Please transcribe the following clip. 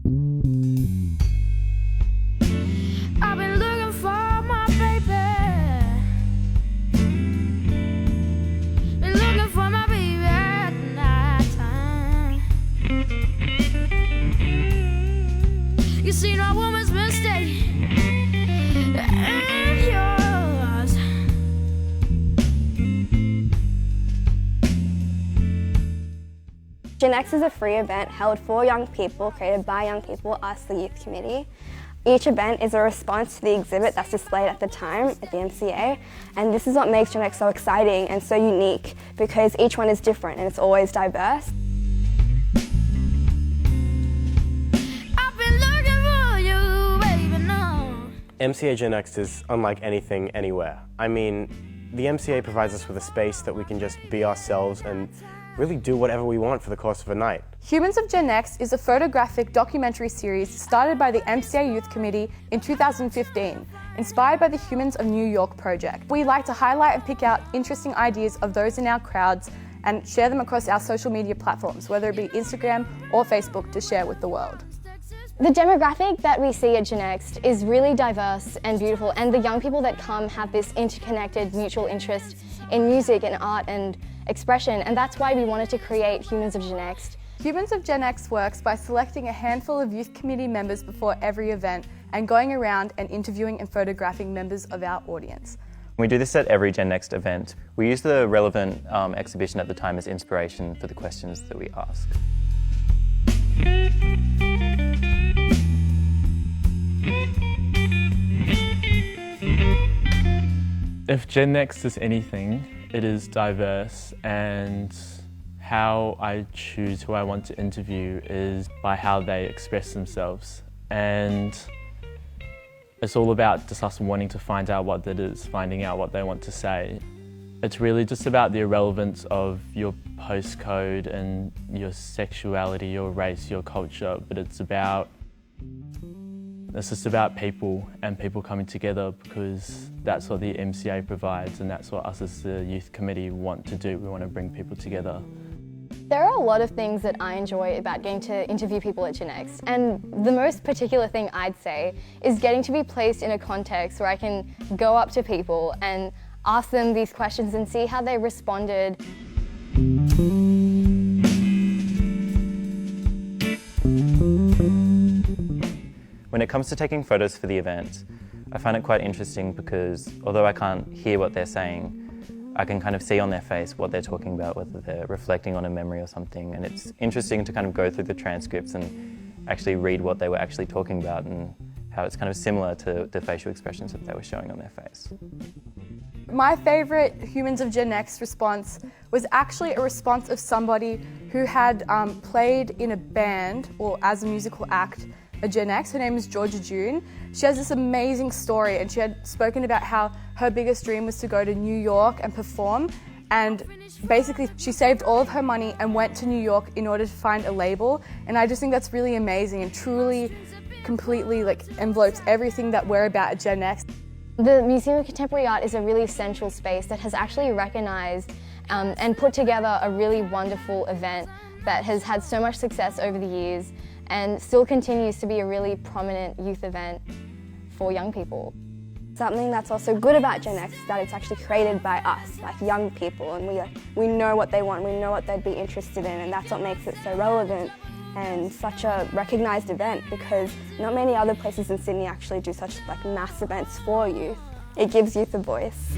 I've been looking for my baby. Been looking for my baby at night time. You see, no woman's mistake and yours. GENEXT is a free event held for young people, created by young people, us the Youth Committee. Each event is a response to the exhibit that's displayed at the time at the MCA, and this is what makes GENEXT so exciting and so unique, because each one is different and it's always diverse. I've been looking for you, baby, no. MCA GENEXT is unlike anything anywhere. I mean, the MCA provides us with a space that we can just be ourselves and really do whatever we want for the course of a night. Humans of GENEXT is a photographic documentary series started by the MCA Youth Committee in 2015, inspired by the Humans of New York project. We like to highlight and pick out interesting ideas of those in our crowds and share them across our social media platforms, whether it be Instagram or Facebook, to share with the world. The demographic that we see at GENEXT is really diverse and beautiful, and the young people that come have this interconnected mutual interest in music and art and expression, and that's why we wanted to create Humans of GENEXT. Humans of GENEXT works by selecting a handful of youth committee members before every event and going around and interviewing and photographing members of our audience. We do this at every GENEXT event. We use the relevant exhibition at the time as inspiration for the questions that we ask. If GENEXT is anything, it is diverse, and how I choose who I want to interview is by how they express themselves. And it's all about just us wanting to find out what that is, finding out what they want to say. It's really just about the irrelevance of your postcode and your sexuality, your race, your culture, but it's just about people and people coming together, because that's what the MCA provides and that's what us as the Youth Committee want to do. We want to bring people together. There are a lot of things that I enjoy about getting to interview people at GENEXT, and the most particular thing I'd say is getting to be placed in a context where I can go up to people and ask them these questions and see how they responded. When it comes to taking photos for the event, I find it quite interesting because although I can't hear what they're saying, I can kind of see on their face what they're talking about, whether they're reflecting on a memory or something, and it's interesting to kind of go through the transcripts and actually read what they were actually talking about and how it's kind of similar to the facial expressions that they were showing on their face. My favourite Humans of GENEXT response was actually a response of somebody who had played in a band or as a musical act at GENEXT. Her name is Georgia June. She has this amazing story, and she had spoken about how her biggest dream was to go to New York and perform, and basically she saved all of her money and went to New York in order to find a label, and I just think that's really amazing and truly completely envelopes everything that we're about at GENEXT. The Museum of Contemporary Art is a really central space that has actually recognised and put together a really wonderful event that has had so much success over the years and still continues to be a really prominent youth event for young people. Something that's also good about GENEXT is that it's actually created by us, like young people, and we know what they want, we know what they'd be interested in, and that's what makes it so relevant and such a recognised event, because not many other places in Sydney actually do such mass events for youth. It gives youth a voice.